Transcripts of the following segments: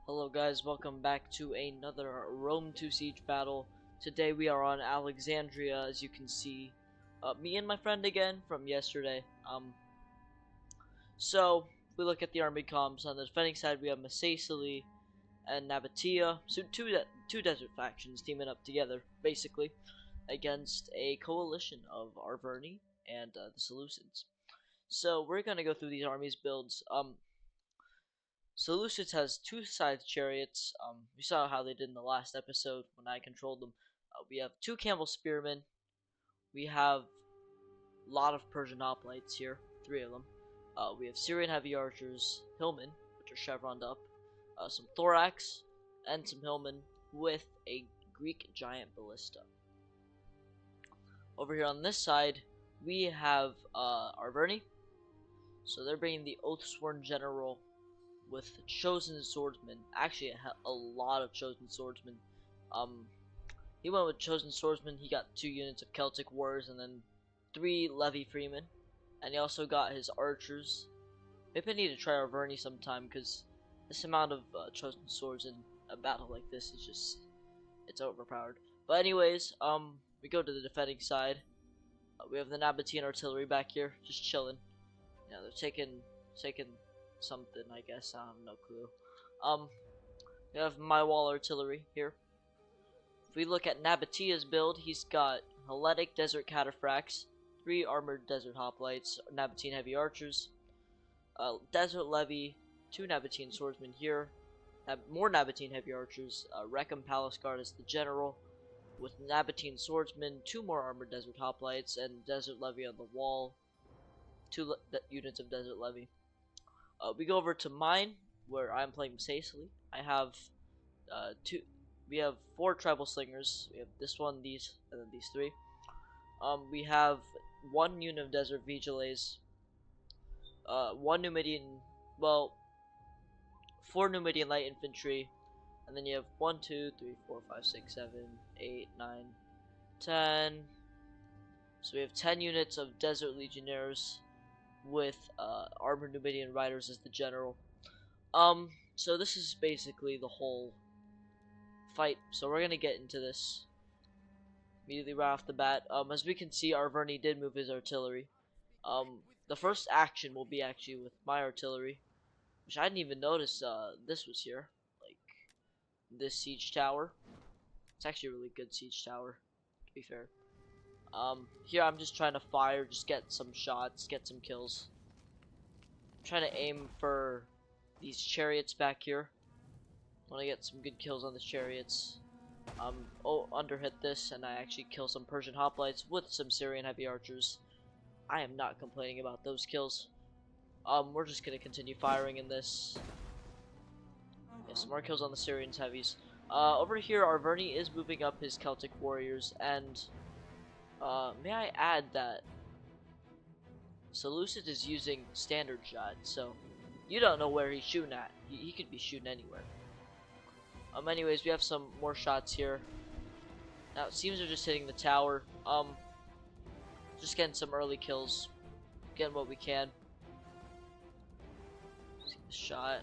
Hello guys, welcome back to another Rome 2 Siege battle. Today we are on Alexandria, as you can see. Me and my friend again from yesterday. So, if we look at the army comps, on the defending side we have Masaesyli and Nabataea. So two desert factions teaming up together, basically, against a coalition of Arverni and the Seleucids. So, we're gonna go through these armies builds. Seleucids has two scythe chariots. We saw how they did in the last episode when I controlled them. We have two camel spearmen. We have a lot of Persian hoplites here, three of them. We have Syrian heavy archers, hillmen, which are chevroned up, some thorax, and some hillmen with a Greek giant ballista. Over here on this side, we have Arverni. So they're bringing the Oath-sworn general with chosen swordsmen. Actually, a lot of chosen swordsmen. He went with chosen swordsmen. He got 2 units of Celtic warriors and then 3 levy freemen. And he also got his archers. Maybe I need to try Arverni sometime, because this amount of chosen swords in a battle like this is just, it's overpowered. But anyways, we go to the defending side. We have the Nabatean artillery back here, just chilling. Yeah, they're taking something, I guess. I have no clue. We have my wall artillery here. If we look at Nabataea's build, he's got Hellenic desert cataphracts, 3 armored desert hoplites, Nabatean heavy archers, desert levy, 2 Nabatean swordsmen here, more Nabatean heavy archers, Reckham palace guard as the general, with Nabatean swordsmen, 2 more armored desert hoplites, and desert levy on the wall, 2 units of desert levy. We go over to mine, where I'm playing Masaesyli. I have we have 4 tribal slingers. We have this one, these, and then these 3. We have 1 unit of desert vigiles, 1 Numidian, well, 4 Numidian light infantry, and then you have 1, 2, 3, 4, 5, 6, 7, 8, 9, 10. So we have 10 units of desert legionnaires with armored Numidian riders as the general. So this is basically the whole fight. So we're gonna get into this immediately right off the bat. As we can see, Arverni did move his artillery. The first action will be actually with my artillery, which I didn't even notice this was here. Like, this siege tower. It's actually a really good siege tower, to be fair. Here I'm just trying to fire, just get some shots, get some kills. I'm trying to aim for these chariots back here. I want to get some good kills on the chariots. Underhit this, and I actually kill some Persian hoplites with some Syrian heavy archers. I am not complaining about those kills. We're just gonna continue firing in this. Yeah, some more kills on the Syrians heavies. Over here, Arverni is moving up his Celtic warriors, and may I add that Seleucid is using standard shot, so you don't know where he's shooting at. He could be shooting anywhere. Anyways, we have some more shots here. Now it seems they're just hitting the tower. Just getting some early kills, getting what we can. See the shot.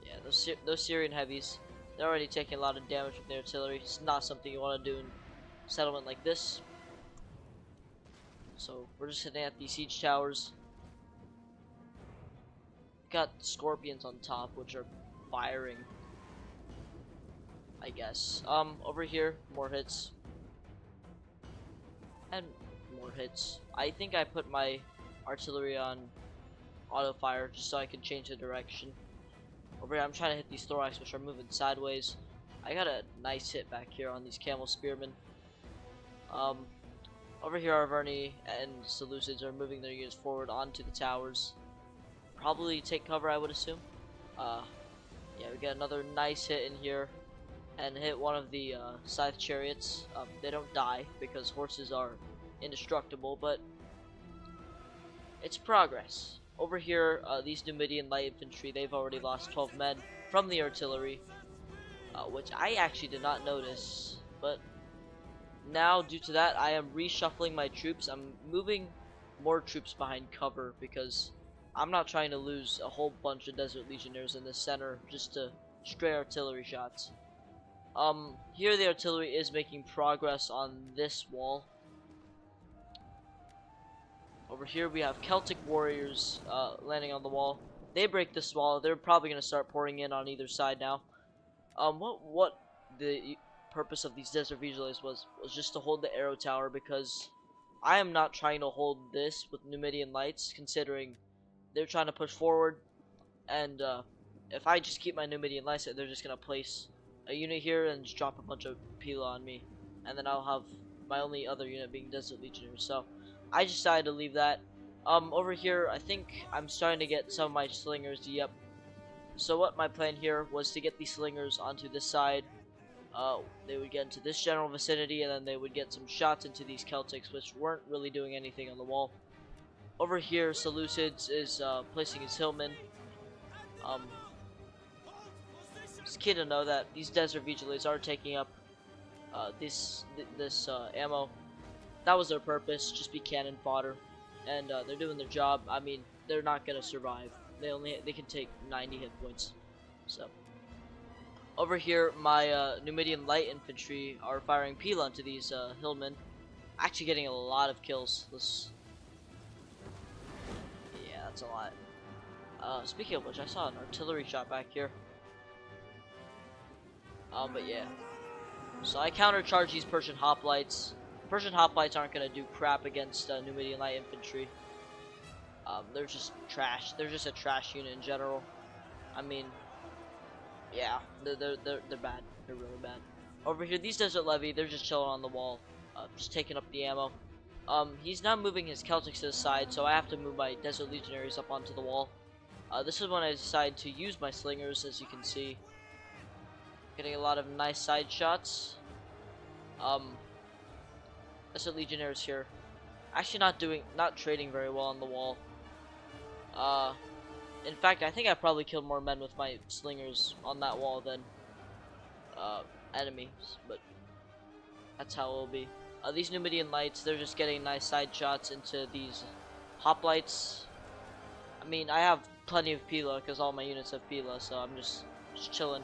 Yeah, those Syrian heavies, they're already taking a lot of damage from their artillery. It's not something you want to do in a settlement like this. So we're just hitting at these siege towers. Got scorpions on top, which are firing, I guess. Over here, more hits. And more hits. I think I put my artillery on auto fire just so I can change the direction. Over here, I'm trying to hit these thorax, which are moving sideways. I got a nice hit back here on these camel spearmen. Over here, Arverni and Seleucids are moving their units forward onto the towers. Probably take cover, I would assume. Yeah, we get another nice hit in here, and hit one of the scythe chariots. They don't die because horses are indestructible, but it's progress. Over here, these Numidian light infantry, they've already lost 12 men from the artillery, which I actually did not notice, but now due to that, I am reshuffling my troops. I'm moving more troops behind cover because I'm not trying to lose a whole bunch of Desert Legionnaires in the center just to stray artillery shots. Here the artillery is making progress on this wall. Over here we have Celtic warriors landing on the wall. They break this wall. They're probably going to start pouring in on either side now. What the purpose of these Desert Vigiles was just to hold the arrow tower, because I am not trying to hold this with Numidian lights, considering they're trying to push forward, and if I just keep my Numidian lights, they're just going to place a unit here and just drop a bunch of Pila on me, and then I'll have my only other unit being Desert Legionnaires. So I just decided to leave that. Over here, I think I'm starting to get some of my slingers. Yep. So what my plan here was to get these slingers onto this side. They would get into this general vicinity, and then they would get some shots into these Celtics, which weren't really doing anything on the wall. Over here, Seleucids is placing his hillmen. It's key to know that these Desert Vigiles are taking up this ammo. That was their purpose, just be cannon fodder, and they're doing their job. I mean, they're not gonna survive. They can take 90 hit points. So over here, my Numidian light infantry are firing Pila into these hillmen, actually getting a lot of kills. Yeah, that's a lot. Speaking of which, I saw an artillery shot back here. But yeah. So I countercharge these Persian hoplites. Persian hoplites aren't gonna do crap against Numidian light infantry. They're just trash. They're just a trash unit in general. I mean, yeah, they're bad. They're really bad. Over here, these Desert Levy, they're just chilling on the wall, just taking up the ammo. He's now moving his Celtics to the side, so I have to move my Desert Legionaries up onto the wall. This is when I decide to use my slingers, as you can see. Getting a lot of nice side shots. Desert Legionnaires here. Actually not trading very well on the wall. In fact, I think I probably killed more men with my slingers on that wall than enemies, but that's how it will be. These Numidian lights, they're just getting nice side shots into these hoplites. I mean, I have plenty of Pila because all my units have Pila, so I'm just chilling.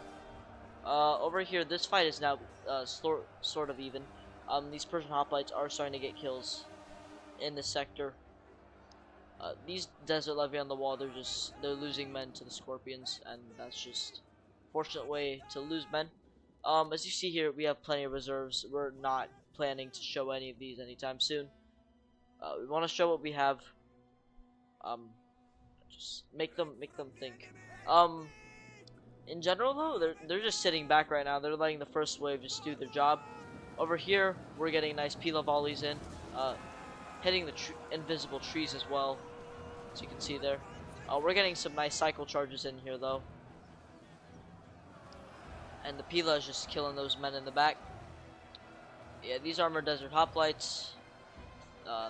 Over here, this fight is now sort of even. These Persian hoplites are starting to get kills in this sector. These Desert Levy on the wall, they're losing men to the Scorpions, and that's just a fortunate way to lose men. As you see here, we have plenty of reserves. We're not planning to show any of these anytime soon. We want to show what we have. Just make them think. In general though, they're just sitting back right now. They're letting the first wave just do their job. Over here, we're getting nice Pila volleys in, hitting the invisible trees as well, as you can see there. We're getting some nice cycle charges in here though, and the Pila is just killing those men in the back. Yeah, these Armored Desert Hoplites,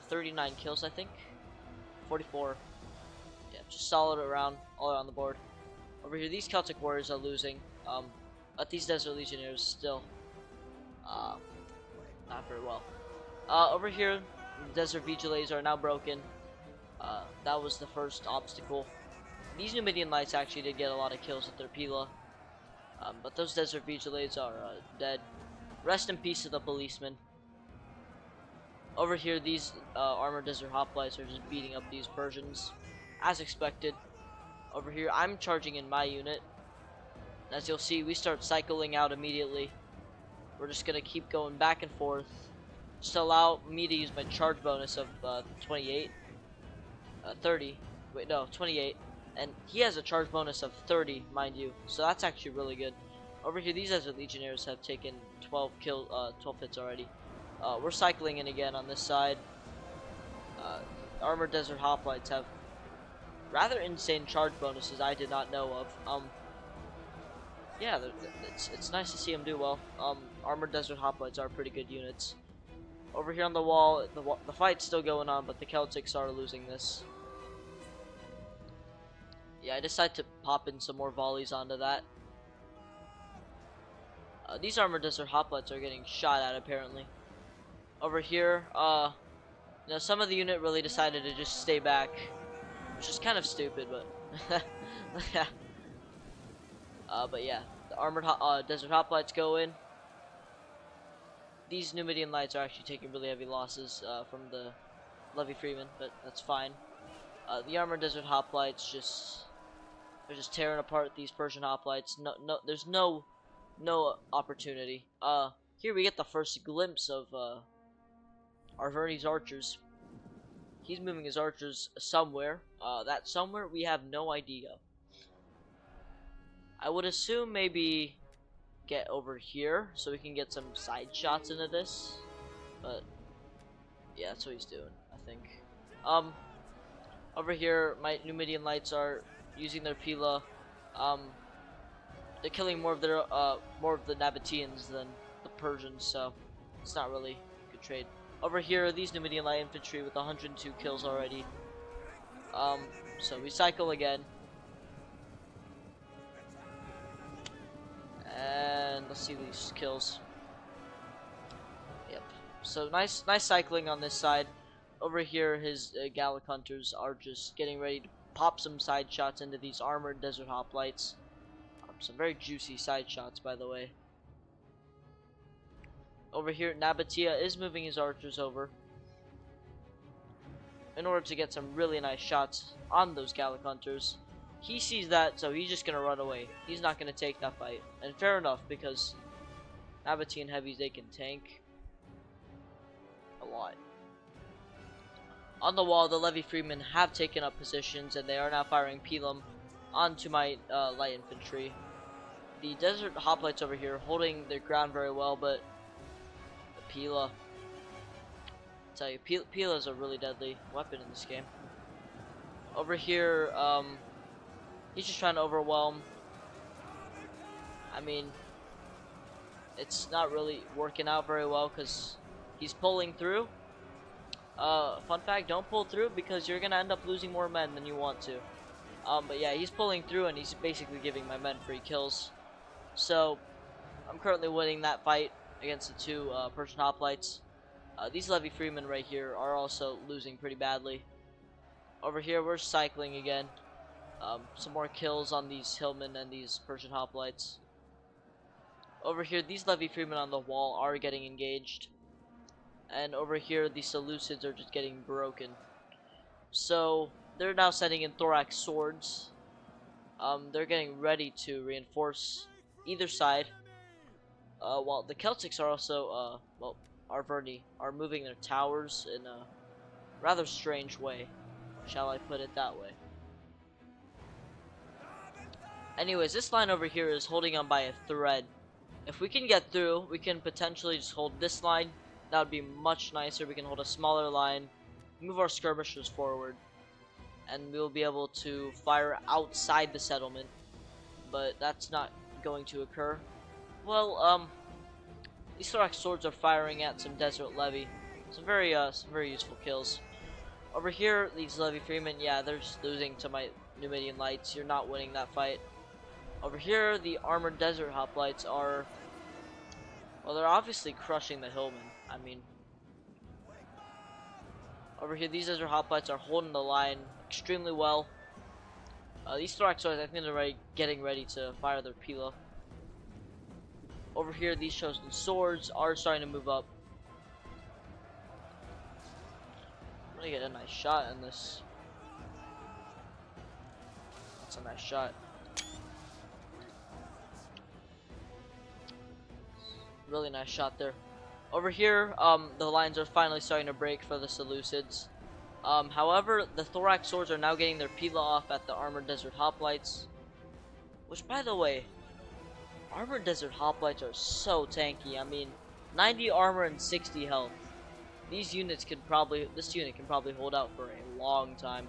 39 kills I think, 44. Yeah, just solid all around the board. Over here, these Celtic warriors are losing, but these Desert Legionnaires still not very well. Over here, the Desert Vigiles are now broken. That was the first obstacle. These Numidian Lights actually did get a lot of kills with their Pila, but those Desert Vigiles are dead. Rest in peace to the policemen. Over here, these Armored Desert Hoplites are just beating up these Persians, as expected. Over here, I'm charging in my unit. As you'll see, we start cycling out immediately. We're just gonna keep going back and forth. Just allow me to use my charge bonus of 30. Wait, no, 28. And he has a charge bonus of 30, mind you. So that's actually really good. Over here, these Desert Legionnaires have taken 12 hits already. We're cycling in again on this side. Armored Desert Hoplites have rather insane charge bonuses I did not know of. Yeah, it's nice to see them do well. Armored Desert Hoplites are pretty good units. Over here on the wall, the fight's still going on, but the Celtics are losing this. Yeah, I decided to pop in some more volleys onto that. These Armored Desert Hoplites are getting shot at apparently. Over here, some of the unit really decided to just stay back. which is kind of stupid, but yeah. But yeah, the armored desert hoplites go in. These Numidian lights are actually taking really heavy losses from the Levy Freeman, but that's fine. The armored desert hoplites they're just tearing apart these Persian hoplites. There's no opportunity. Here we get the first glimpse of Arverni's archers. He's moving his archers somewhere. That somewhere we have no idea. I would assume maybe get over here so we can get some side shots into this. But yeah, that's what he's doing, I think. Over here, my Numidian lights are using their Pila. They're killing more of the Nabataeans than the Persians, so it's not really a good trade. Over here, these Numidian light infantry with 102 kills already. So we cycle again. And let's see these kills. Yep. So nice cycling on this side. Over here, his Gallic hunters are just getting ready to pop some side shots into these armored desert hoplites. Some very juicy side shots, by the way. Over here, Nabataea is moving his archers over in order to get some really nice shots on those Gallic hunters. He sees that, so he's just gonna run away. He's not gonna take that fight, and fair enough, because Nabataean heavies, they can tank a lot. On the wall, the Levy Freemen have taken up positions, and they are now firing Pilum onto my light infantry. The desert hoplites over here holding their ground very well, but the Pila, I tell you, Pila is a really deadly weapon in this game. Over here, he's just trying to overwhelm. I mean, it's not really working out very well because he's pulling through. Fun fact, don't pull through because you're gonna end up losing more men than you want to. But yeah, he's pulling through and he's basically giving my men free kills. So, I'm currently winning that fight against the two Persian hoplites. These Levy Freemen right here are also losing pretty badly. Over here, we're cycling again. Some more kills on these hillmen and these Persian hoplites. Over here, these Levy Freemen on the wall are getting engaged. And over here, the Seleucids are just getting broken. So, they're now sending in thorax swords. They're getting ready to reinforce either side. While the Celtics are also, well, Arverni are moving their towers in a rather strange way. Shall I put it that way? Anyways, this line over here is holding on by a thread. If we can get through, we can potentially just hold this line. That would be much nicer. We can hold a smaller line, move our skirmishers forward, and we'll be able to fire outside the settlement. But that's not going to occur. Well, these thorax swords are firing at some desert levy. Some very useful kills. Over here, these Levy Freemen, yeah, they're just losing to my Numidian lights. You're not winning that fight. Over here, the armored desert hoplites are, well, they're obviously crushing the hillmen. I mean, over here, these desert hoplites are holding the line extremely well. These thorax swords, I think they're getting ready to fire their Pila. Over here, these chosen swords are starting to move up. I'm gonna get a nice shot in this. That's a nice shot. Really nice shot there. Over here, the lines are finally starting to break for the Seleucids. However, the thorax swords are now getting their Pila off at the armored desert hoplites. Which, by the way, armored desert hoplites are so tanky. I mean, 90 armor and 60 health. This unit can probably hold out for a long time.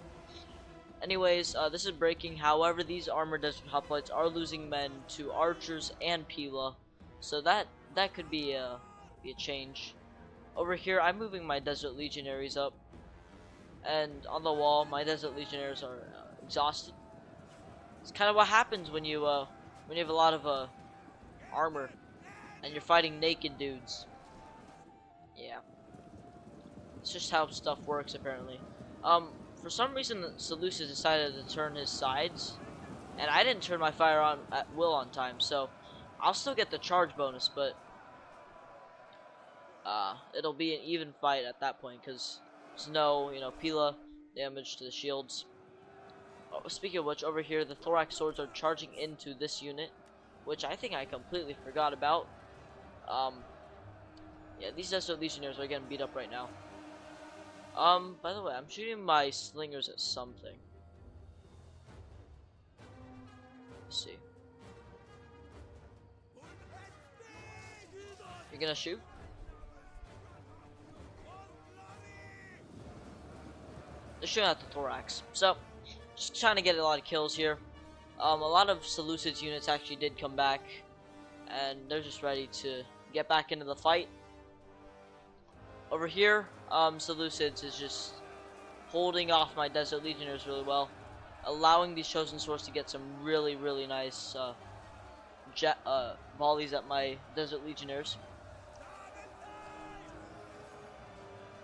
Anyways, this is breaking. However, these armored desert hoplites are losing men to archers and Pila, so that could be a change. Over here, I'm moving my desert legionaries up, and on the wall, my desert legionaries are exhausted. It's kind of what happens when you have a lot of armor and you're fighting naked dudes. Yeah. It's just how stuff works, apparently. For some reason, the Seleucids decided to turn his sides, and I didn't turn my fire on at will on time, so I'll still get the charge bonus, but it'll be an even fight at that point because there's no, Pila damage to the shields. Oh, speaking of which, over here the thorax swords are charging into this unit, which I think I completely forgot about. Yeah, these Desert Legionnaires are getting beat up right now. By the way, I'm shooting my slingers at something. Let's see. You're gonna shoot? They're shooting at the thorax. So, just trying to get a lot of kills here. A lot of Seleucids units actually did come back, and they're just ready to get back into the fight. Over here, Seleucids is just holding off my Desert Legionnaires really well, allowing these Chosen Swords to get some really, really nice volleys at my Desert Legionnaires.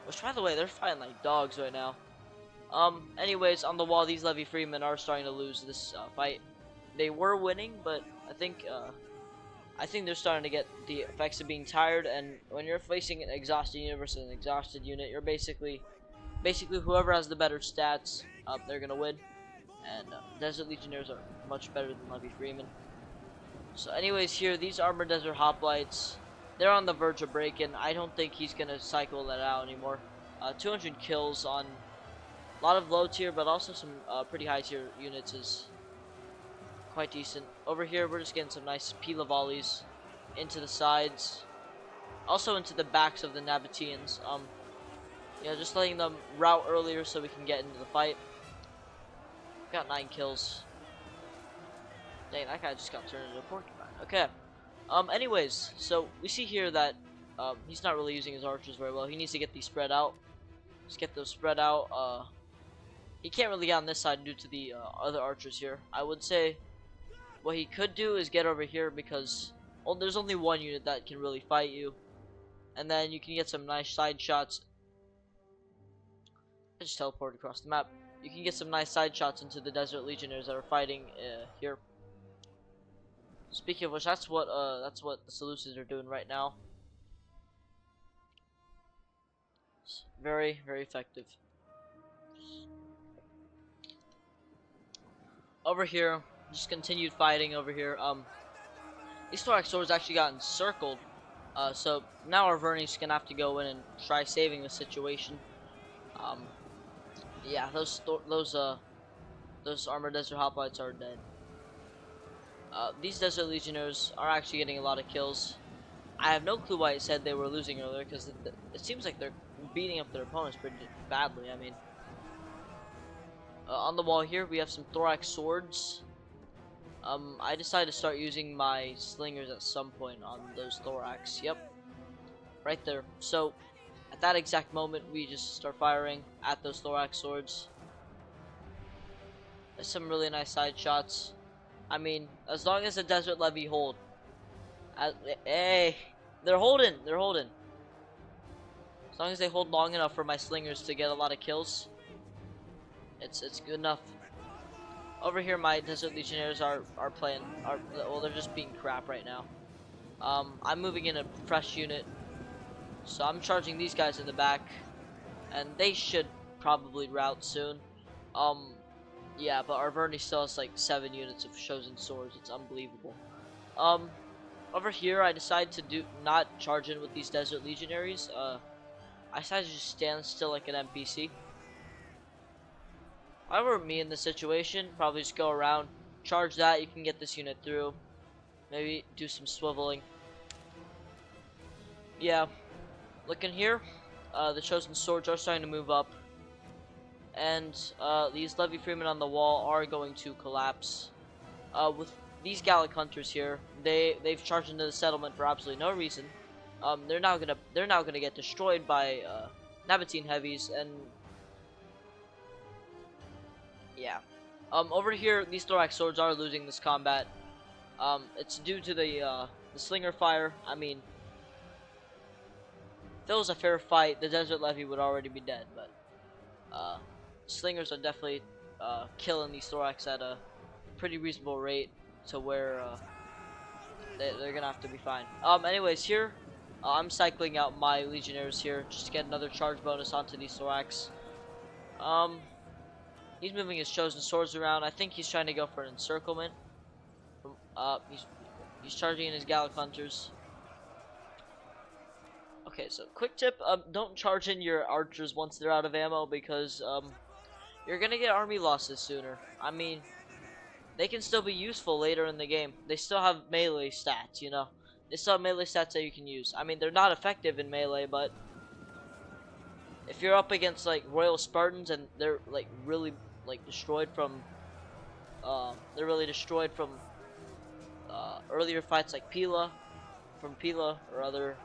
Which, by the way, they're fighting like dogs right now. Anyways, on the wall, these Levy Freemen are starting to lose this fight. They were winning, but I think they're starting to get the effects of being tired. And when you're facing an exhausted unit versus an exhausted unit, you're basically whoever has the better stats, they're gonna win. And Desert Legionnaires are much better than Levy Freemen. So, anyways, here these Armored Desert Hoplites, they're on the verge of breaking. I don't think he's gonna cycle that out anymore. 200 kills on a lot of low tier, but also some pretty high tier units is quite decent. Over here, we're just getting some nice Pila volleys into the sides, also into the backs of the Nabataeans. Just letting them rout earlier so we can get into the fight. Got 9 kills. Dang, that guy just got turned into a porcupine. Okay. Anyways, so we see here that he's not really using his archers very well. He needs to get these spread out. Just get those spread out. He can't really get on this side due to the other archers here. I would say what he could do is get over here because there's only one unit that can really fight you. And then you can get some nice side shots. I just teleported across the map. You can get some nice side shots into the Desert Legionnaires that are fighting here. Speaking of which, that's what the Seleucids are doing right now. It's very, very effective. Over here, just continued fighting over here. These thorax swords actually got encircled. So now Arverni's gonna have to go in and try saving the situation. Yeah, those Armored Desert Hoplites are dead. These Desert Legionnaires are actually getting a lot of kills. I have no clue why it said they were losing earlier, because it seems like they're beating up their opponents pretty badly. I mean, on the wall here, we have some thorax swords. I decided to start using my slingers at some point on those thorax. Yep, right there. So, at that exact moment, we just start firing at those thorax swords. There's some really nice side shots. I mean, as long as the Desert Levy hold. Hey, they're holding. They're holding. As long as they hold long enough for my slingers to get a lot of kills, it's good enough. Over here, my Desert Legionnaires are they're just being crap right now. I'm moving in a fresh unit, so I'm charging these guys in the back, and they should probably rout soon. Yeah, but Arverni still has like 7 units of Chosen Swords. It's unbelievable. Over here, I decided to not charge in with these Desert Legionaries. I decided to just stand still like an NPC. If I were me in this situation, probably just go around, charge that. You can get this unit through. Maybe do some swiveling. Yeah, looking here, the Chosen Swords are starting to move up, and these Levy Freemen on the wall are going to collapse. With these Gallic Hunters here, they've charged into the settlement for absolutely no reason. They're now gonna get destroyed by Nabataean heavies, and yeah. Over here, these thorax swords are losing this combat. It's due to the slinger fire. I mean, if it was a fair fight, the Desert Levy would already be dead, but slingers are definitely killing these thorax at a pretty reasonable rate to where they're gonna have to be fine. Anyways, here I'm cycling out my legionnaires here just to get another charge bonus onto these thorax. Um, he's moving his chosen swords around. I think he's trying to go for an encirclement. He's charging in his Gallic hunters. Okay, so quick tip: don't charge in your archers once they're out of ammo because you're gonna get army losses sooner. I mean, they can still be useful later in the game. They still have melee stats, you know. They still have melee stats that you can use. I mean, they're not effective in melee, but if you're up against like Royal Spartans and they're like really like destroyed from earlier fights like Pila, or other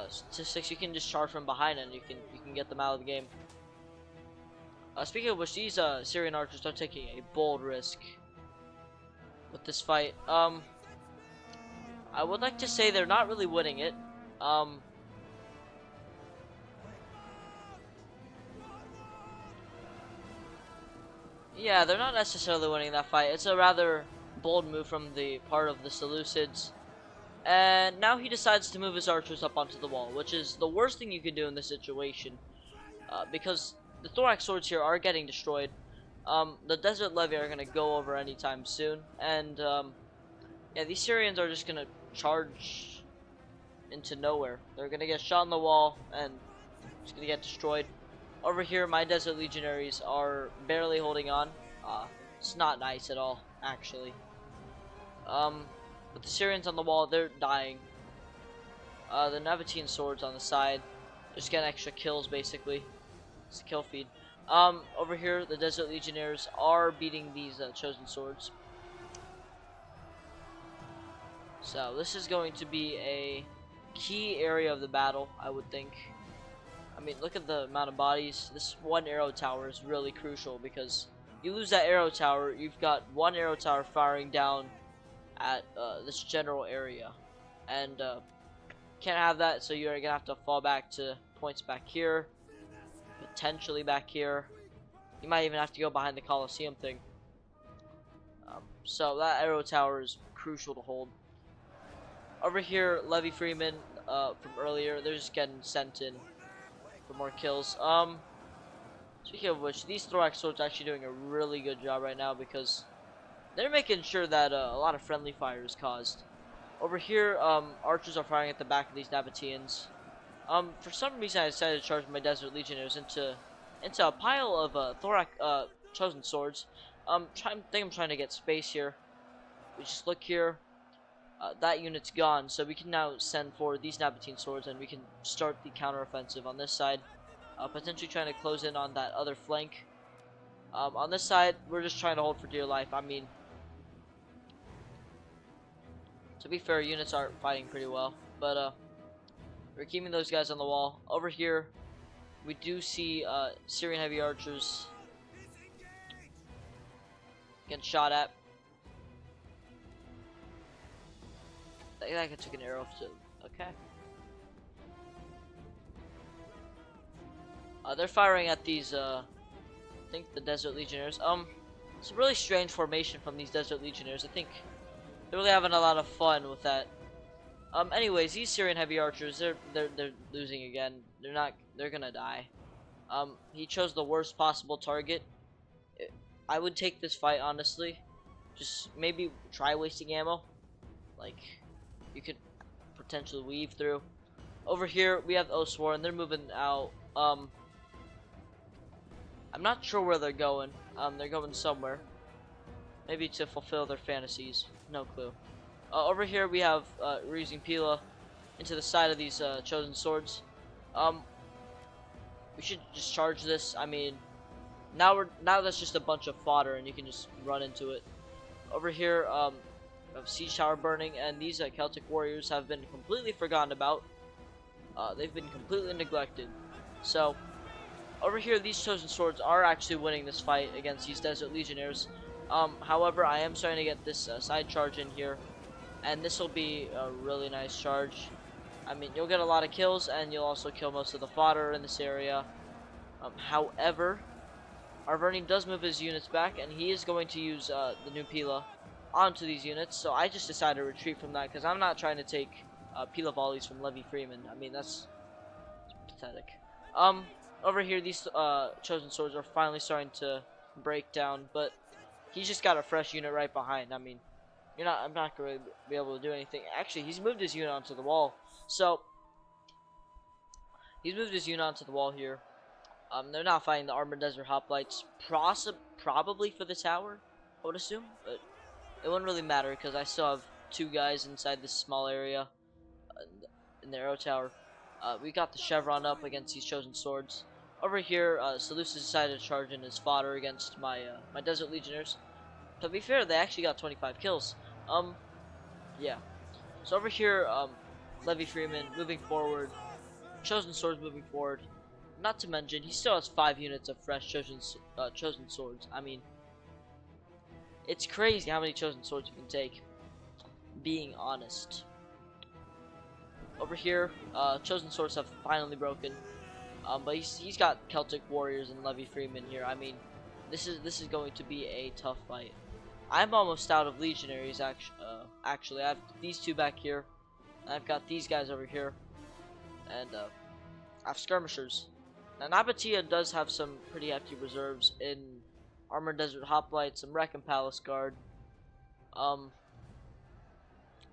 statistics, you can just charge from behind and you can get them out of the game. Speaking of which, these Syrian archers are taking a bold risk with this fight. I would like to say they're not really winning it. Yeah, they're not necessarily winning that fight. It's a rather bold move from the part of the Seleucids. And now he decides to move his archers up onto the wall, which is the worst thing you can do in this situation. Because the thorax swords here are getting destroyed. The desert levy are going to go over anytime soon. And yeah, these Syrians are just going to charge into nowhere. They're going to get shot on the wall and just going to get destroyed. Over here, my desert legionaries are barely holding on. It's not nice at all, actually. But the Syrians on the wall, they're dying. The Nabataean swords on the side, just getting extra kills, basically. It's a kill feed. Over here, the desert legionnaires are beating these chosen swords. So this is going to be a key area of the battle, I would think. I mean, look at the amount of bodies. This one arrow tower is really crucial because you lose that arrow tower, you've got one arrow tower firing down at this general area, and can't have that. So you're gonna have to fall back to points back here, potentially back here. You might even have to go behind the Colosseum thing. So that arrow tower is crucial to hold. Over here, Levy Freeman from earlier, they're just getting sent in for more kills. Speaking of which, these thorax swords are actually doing a really good job right now because they're making sure that a lot of friendly fire is caused. Over here, archers are firing at the back of these Nabataeans. For some reason, I decided to charge my desert legionnaires into a pile of thorax chosen swords. I think I'm trying to get space here. We just look here. That unit's gone, so we can now send forward these Nabataean swords, and we can start the counteroffensive on this side. Potentially trying to close in on that other flank. On this side, we're just trying to hold for dear life. I mean, to be fair, units aren't fighting pretty well, but we're keeping those guys on the wall. Over here, we do see Syrian heavy archers getting shot at. That guy took an arrow to. Okay. They're firing at these. I think the desert legionnaires. It's a really strange formation from these desert legionnaires. I think they're really having a lot of fun with that. Anyways, these Syrian heavy archers, they're losing again. They're gonna die. He chose the worst possible target. I would take this fight honestly. Just maybe try wasting ammo. Like, you could potentially weave through. Over here we have Oswarn. They're moving out. I'm not sure where they're going. They're going somewhere. Maybe to fulfill their fantasies. No clue. Over here we have we're using Pila into the side of these chosen swords. We should just charge this. I mean, now that's just a bunch of fodder, and you can just run into it. Over here, we have siege tower burning, and these Celtic warriors have been completely forgotten about. They've been completely neglected. So, over here, these chosen swords are actually winning this fight against these desert legionnaires. However, I am starting to get this side charge in here, and this will be a really nice charge. I mean, you'll get a lot of kills, and you'll also kill most of the fodder in this area. However, Arverni does move his units back, and he is going to use the new Pila onto these units. So I just decided to retreat from that because I'm not trying to take Pila volleys from Levy Freeman. I mean, that's pathetic. Over here, these chosen swords are finally starting to break down, but he's just got a fresh unit right behind. I mean, I'm not going to be able to do anything. Actually, he's moved his unit onto the wall. So he's moved his unit onto the wall here. They're not fighting the Armored Desert Hoplites, probably for the tower, I would assume, but it wouldn't really matter because I still have 2 guys inside this small area in the arrow tower. We got the Chevron up against these chosen swords. Over here, Seleucids decided to charge in his fodder against my my Desert Legionnaires. To be fair, they actually got 25 kills. Yeah. So over here, Levy Freeman moving forward, chosen swords moving forward. Not to mention, he still has 5 units of fresh chosen swords. I mean, it's crazy how many chosen swords you can take. Being honest. Over here, chosen swords have finally broken. But he's got Celtic warriors and Levy Freeman here. I mean, this is going to be a tough fight. I'm almost out of legionaries. Actually, I have these 2 back here. I've got these guys over here, and I have skirmishers. Now, Nabataea does have some pretty hefty reserves in Armored Desert Hoplites, some Wreck and Palace Guard.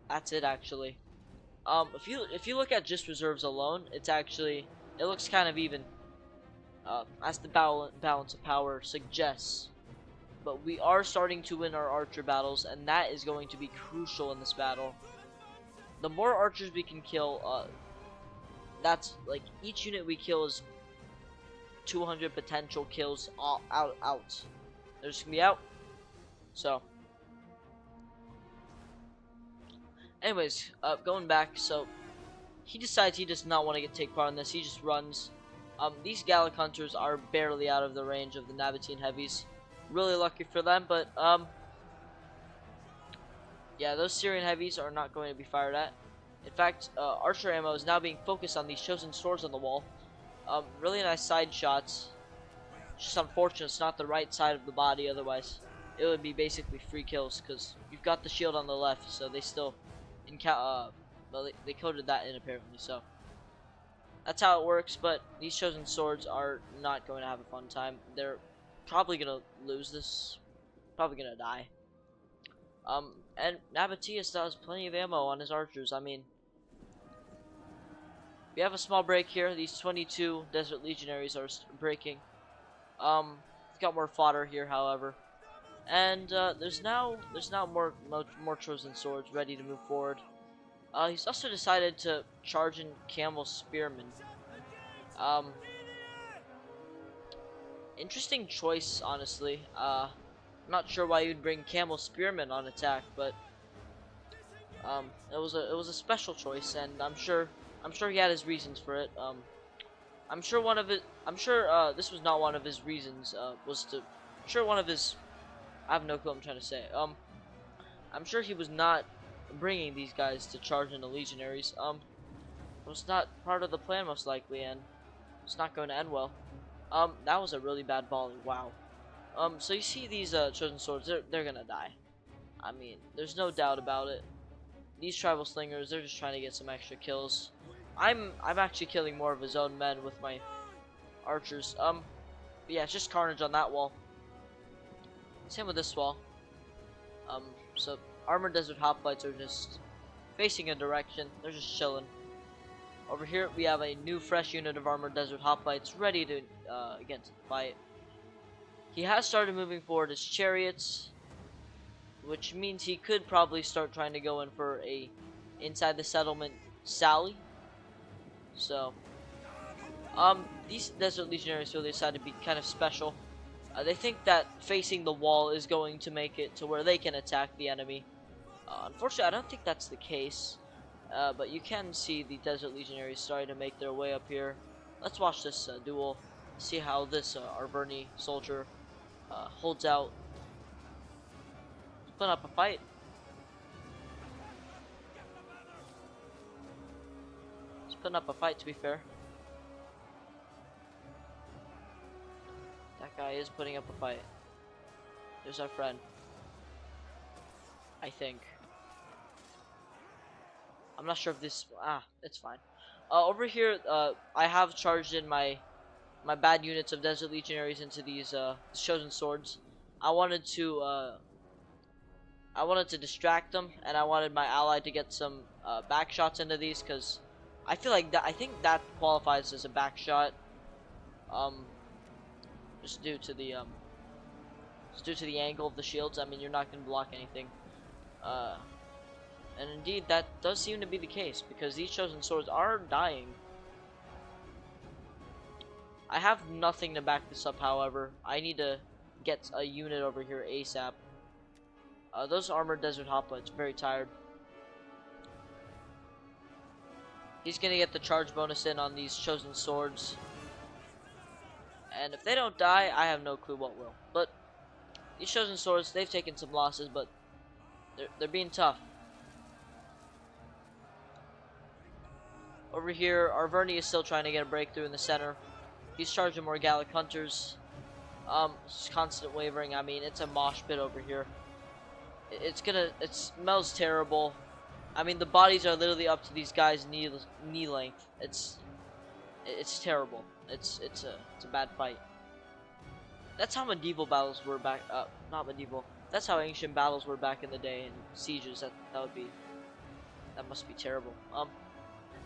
That's it actually. If you look at just reserves alone, it looks kind of even, as the balance of power suggests. But we are starting to win our archer battles, and that is going to be crucial in this battle. The more archers we can kill, that's like each unit we kill is 200 potential kills out. They're just gonna be out. So, anyways, going back. So he decides he does not want to take part in this. He just runs. These Gallic hunters are barely out of the range of the Nabatean heavies. Really lucky for them, but yeah, those Syrian heavies are not going to be fired at. In fact, archer ammo is now being focused on these chosen swords on the wall. Really nice side shots. Just unfortunate it's not the right side of the body, otherwise it would be basically free kills because you've got the shield on the left, so they still well, they coded that in apparently, so that's how it works. But these chosen swords are not going to have a fun time. They're probably gonna lose this, probably gonna die. And Nabataea still has plenty of ammo on his archers. I mean, we have a small break here. These 22 Desert Legionaries are breaking. We've got more fodder here, however, and there's now more chosen swords ready to move forward. He's also decided to charge in Camel Spearmen. Interesting choice, honestly. I'm not sure why you'd bring Camel Spearmen on attack, but it was a special choice, and I'm sure he had his reasons for it. I'm sure this was not one of his reasons. I have no clue what I'm trying to say. I'm sure he was not bringing these guys to charge into legionaries. It was not part of the plan, most likely, and it's not going to end well. That was a really bad volley. Wow. So you see these chosen swords, they're gonna die. I mean, there's no doubt about it. These tribal slingers, they're just trying to get some extra kills. I'm actually killing more of his own men with my archers. But yeah, it's just carnage on that wall. Same with this wall. So Armored Desert Hoplites are just facing a direction. They're just chilling. Over here we have a new fresh unit of Armored Desert Hoplites ready to get to the fight. He has started moving forward his chariots, which means he could probably start trying to go in for a inside the settlement sally. So these Desert Legionaries really decided to be kind of special. They think that facing the wall is going to make it to where they can attack the enemy. Unfortunately, I don't think that's the case. But you can see the Desert Legionaries starting to make their way up here. Let's watch this duel. See how this Arverni soldier holds out. Put up a fight. He's putting up a fight, to be fair. That he is putting up a fight. There's our friend. I think. I'm not sure if this. It's fine. Over here, I have charged in my bad units of Desert Legionaries into these chosen swords. I wanted to distract them, and I wanted my ally to get some back shots into these, because I feel like I think that qualifies as a back shot. Just due to the angle of the shields. I mean, you're not gonna block anything. And indeed, that does seem to be the case, because these chosen swords are dying. I have nothing to back this up, however. I need to get a unit over here ASAP. Those armored desert hoplites, very tired. He's gonna get the charge bonus in on these chosen swords. And if they don't die, I have no clue what will. But these chosen swords, they've taken some losses, but they're being tough. Over here, Arverni is still trying to get a breakthrough in the center. He's charging more Gallic hunters. Constant wavering. I mean, it's a mosh pit over here. It smells terrible. I mean, the bodies are literally up to these guys' knee length. It's terrible. It's a bad fight. That's how medieval battles were back. Not medieval. That's how ancient battles were back in the day, and sieges. That must be terrible.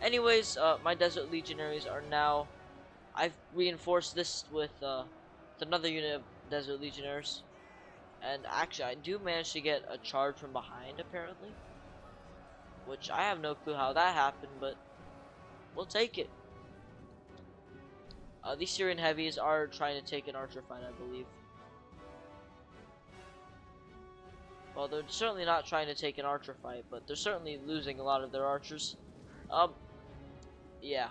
Anyways, my Desert Legionaries are now. I've reinforced this with another unit of Desert Legionnaires, and actually, I do manage to get a charge from behind, apparently, which I have no clue how that happened, but we'll take it. These Syrian heavies are trying to take an archer fight, I believe. Well, they're certainly not trying to take an archer fight, but they're certainly losing a lot of their archers. Yeah.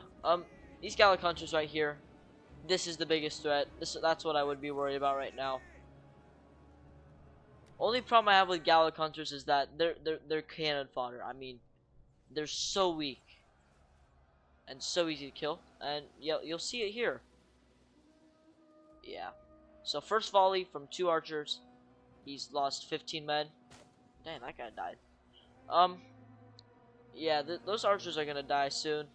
These Gallic hunters right here, this is the biggest threat. That's what I would be worried about right now. Only problem I have with Gallic hunters is that they're cannon fodder. I mean, they're so weak and so easy to kill, and you'll see it here. Yeah. So first volley from 2 archers. He's lost 15 men. Damn, that guy died. Yeah, those archers are gonna die soon.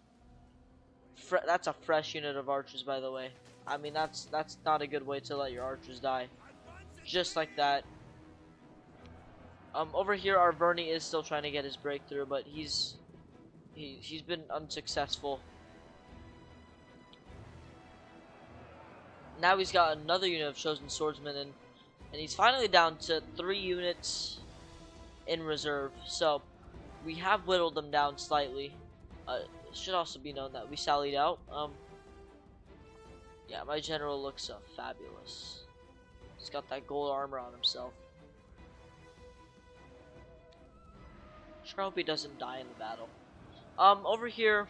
That's a fresh unit of archers, by the way. I mean, that's not a good way to let your archers die. Just like that. Over here, Arverni is still trying to get his breakthrough, but he's been unsuccessful. Now he's got another unit of chosen swordsmen, and he's finally down to 3 units in reserve. So we have whittled them down slightly. It should also be known that we sallied out. Yeah, my general looks fabulous. He's got that gold armor on himself. Sure hope he doesn't die in the battle. Over here,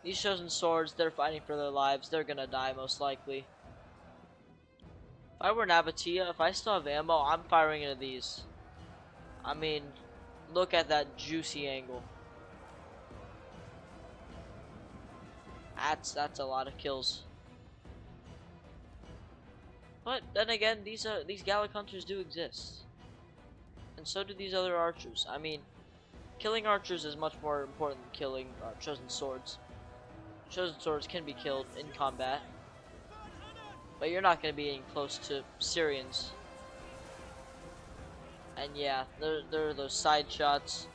these chosen swords, they're fighting for their lives. They're gonna die most likely. If I were Nabataea, if I still have ammo, I'm firing into these. I mean, look at that juicy angle. That's a lot of kills. But then again, these Gallic hunters do exist, and so do these other archers. I mean, killing archers is much more important than killing chosen swords. Chosen swords can be killed in combat, but you're not going to be getting close to Syrians. And yeah, there are those side shots.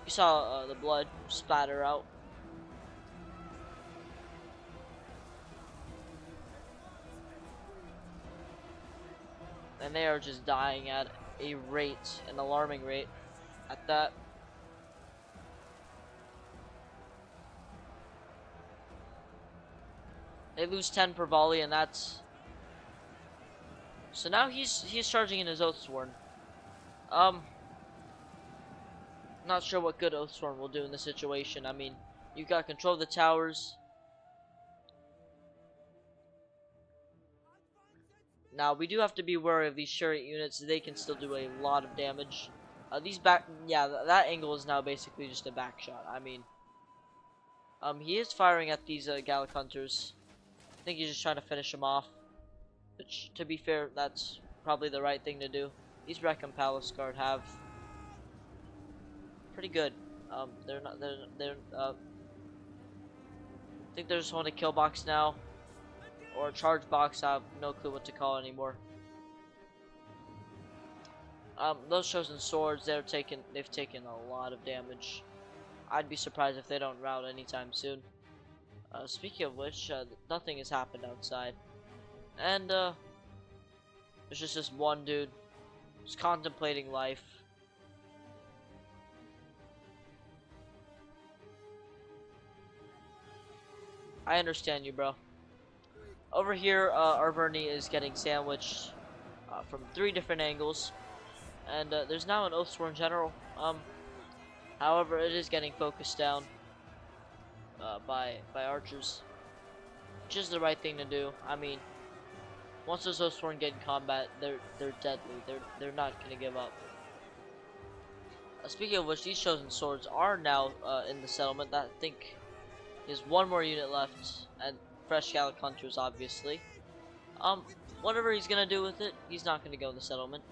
You saw the blood splatter out. And they are just dying at a rate, an alarming rate at that. They lose 10 per volley, and that's... So now he's charging in his Oathsworn. Not sure what good Oathsworn will do in this situation. I mean, you've got control of the towers. Now, we do have to be wary of these chariot units. They can still do a lot of damage. That angle is now basically just a back shot. I mean, he is firing at these Gallic hunters. I think he's just trying to finish them off. Which, to be fair, that's probably the right thing to do. These Recon Palace Guard have pretty good. They're not. They're. I think they just want a kill box now, or a charge box. I have no clue what to call it anymore. Those chosen swords, they've taken a lot of damage. I'd be surprised if they don't rout anytime soon. Speaking of which, nothing has happened outside, and there's just this one dude who's contemplating life. I understand you, bro. Over here, Arverni is getting sandwiched from 3 different angles, and there's now an Oathsworn general. However, it is getting focused down by archers, which is the right thing to do. I mean, once those Oathsworn get in combat, they're deadly. They're not gonna give up. Speaking of which, these chosen swords are now in the settlement. I think there's one more unit left, and fresh Gallic hunters, obviously. Whatever he's gonna do with it, he's not gonna go in the settlement.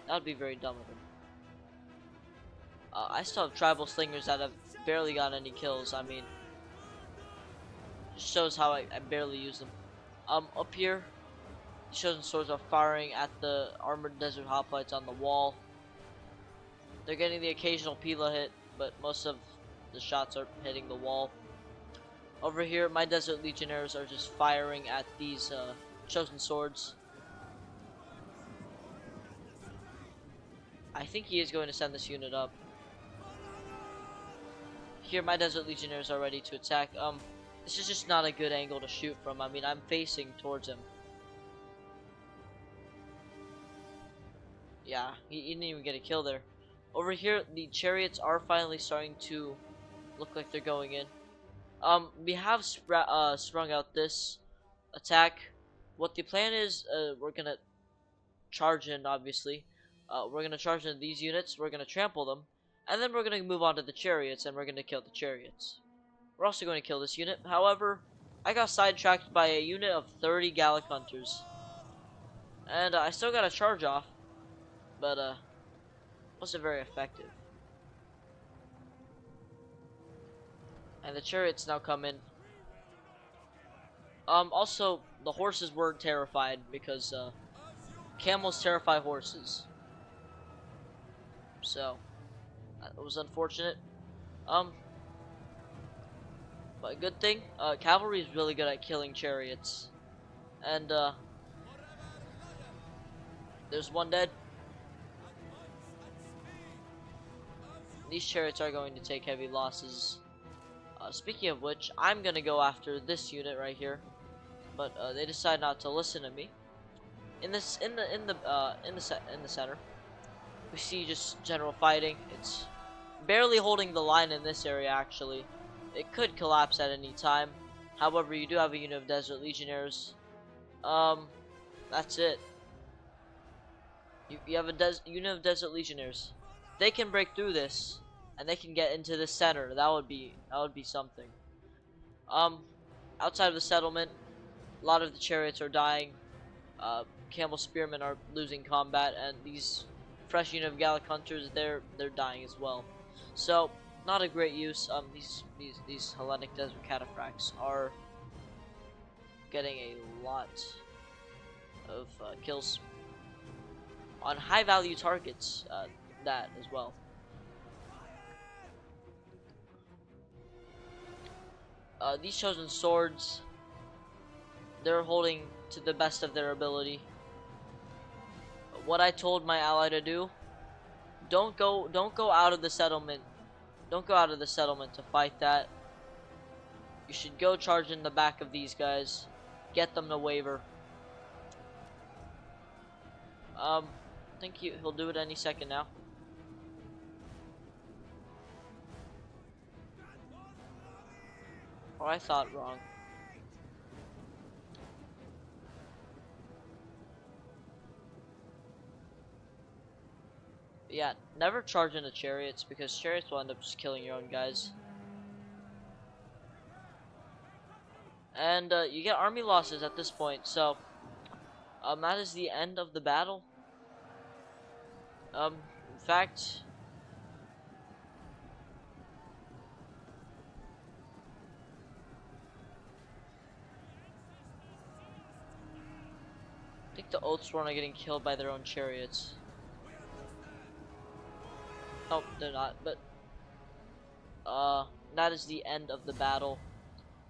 That would be very dumb of him. I still have tribal slingers that have barely gotten any kills. I mean, just shows how I barely use them. Up here, chosen swords are firing at the armored desert hoplites on the wall. They're getting the occasional Pila hit, but most of the shots are hitting the wall. Over here, my desert legionnaires are just firing at these chosen swords. I think he is going to send this unit up. Here, my desert legionnaires are ready to attack. This is just not a good angle to shoot from. I mean, I'm facing towards him. Yeah, he didn't even get a kill there. Over here, the chariots are finally starting to look like they're going in. We have sprung out this attack. What the plan is, we're gonna charge in, obviously. We're gonna charge in these units, we're gonna trample them, and then we're gonna move on to the chariots, and we're gonna kill the chariots. We're also going to kill this unit. However, I got sidetracked by a unit of 30 Gallic hunters. And I still got a charge off, but wasn't very effective. And the chariots now come in. Also, the horses weren't terrified because camels terrify horses. So, that was unfortunate. But good thing, cavalry is really good at killing chariots. And there's one dead. These chariots are going to take heavy losses. Speaking of which, I'm gonna go after this unit right here, but they decide not to listen to me. In the center, we see just general fighting. It's barely holding the line in this area. Actually, it could collapse at any time. However, you do have a unit of desert legionnaires. That's it. You have a unit of desert legionnaires. They can break through this, and they can get into the center. That would be something. Outside of the settlement, a lot of the chariots are dying. Camel spearmen are losing combat, and these fresh unit of Gallic hunters, they're dying as well. So not a great use. These Hellenic desert cataphracts are getting a lot of kills on high value targets. That as well. These chosen swords, they're holding to the best of their ability. What I told my ally to do: don't go out of the settlement. Don't go out of the settlement to fight that. You should go charge in the back of these guys, get them to waver. I think he'll do it any second now. Oh, I thought wrong. But yeah, never charge into chariots because chariots will end up just killing your own guys. And you get army losses at this point, so That is the end of the battle. In fact, I think the Oathsworn are getting killed by their own chariots. Oh, they're not, but that is the end of the battle.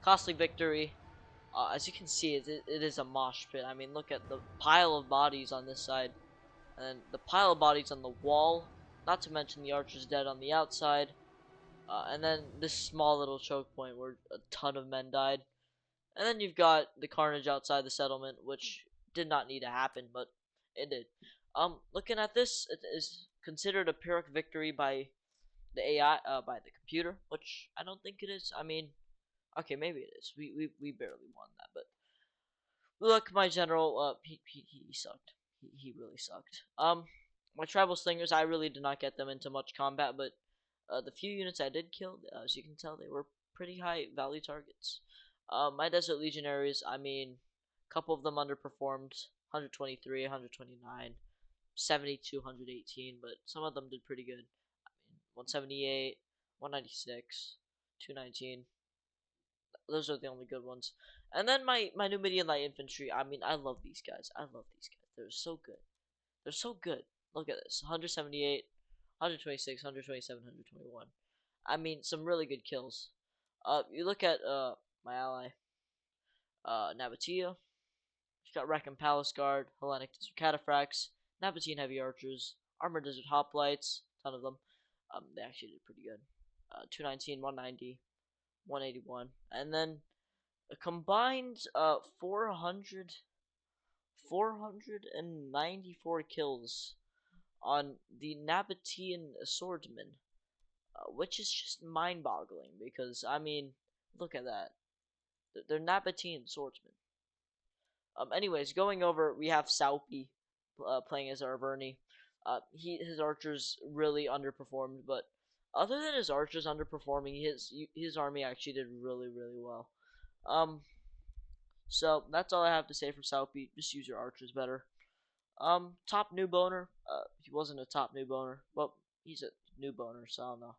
Costly victory. As you can see, it is a mosh pit. I mean, look at the pile of bodies on this side, and then the pile of bodies on the wall. Not to mention the archers dead on the outside, and then this small little choke point where a ton of men died. And then you've got the carnage outside the settlement, which did not need to happen, but it did. Looking at this, it is considered a Pyrrhic victory by the AI, by the computer, which I don't think it is. I mean, okay, maybe it is. We barely won that, but look, my general, he sucked. He really sucked. My tribal slingers, I really did not get them into much combat, but the few units I did kill, as you can tell, they were pretty high value targets. My desert legionaries, I mean, a couple of them underperformed, 123, 129, 72, 118, but some of them did pretty good. I mean, 178, 196, 219. Those are the only good ones. And then my Numidian light infantry. I mean, I love these guys. I love these guys. They're so good. They're so good. Look at this: 178, 126, 127, 121. I mean, some really good kills. You look at my ally, Nabataea. She's got Wreck and Palace Guard, Hellenic Desert Cataphracts, Nabatean Heavy Archers, Armored Desert Hoplites, ton of them. They actually did pretty good. 219, 190, 181, and then a combined 494 kills on the Nabatean swordsmen, which is just mind-boggling because I mean, look at that. They're Nabatean swordsmen. Anyways, going over, we have Saupi playing as Arverni. His archers really underperformed, but other than his archers underperforming, his army actually did really well. Um, So that's all I have to say for Southbeat. Just use your archers better. Top new boner. He wasn't a top new boner. Well, he's a new boner, so I don't know.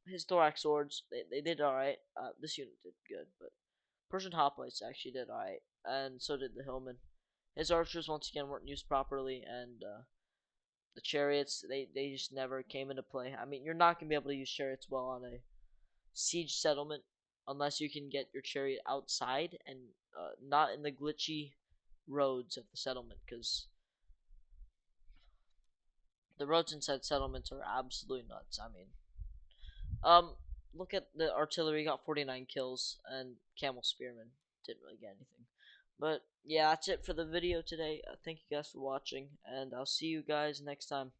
His thorax swords, they did alright. This unit did good, but Persian hoplites actually did alright, and so did the hillmen. His archers once again weren't used properly, and the chariots they just never came into play. I mean, you're not gonna be able to use chariots well on a siege settlement unless you can get your chariot outside and not in the glitchy roads of the settlement, because the roads inside settlements are absolutely nuts. I mean, um, look at the artillery, got 49 kills, and camel spearmen didn't really get anything. But yeah, that's it for the video today. Thank you guys for watching, and I'll see you guys next time.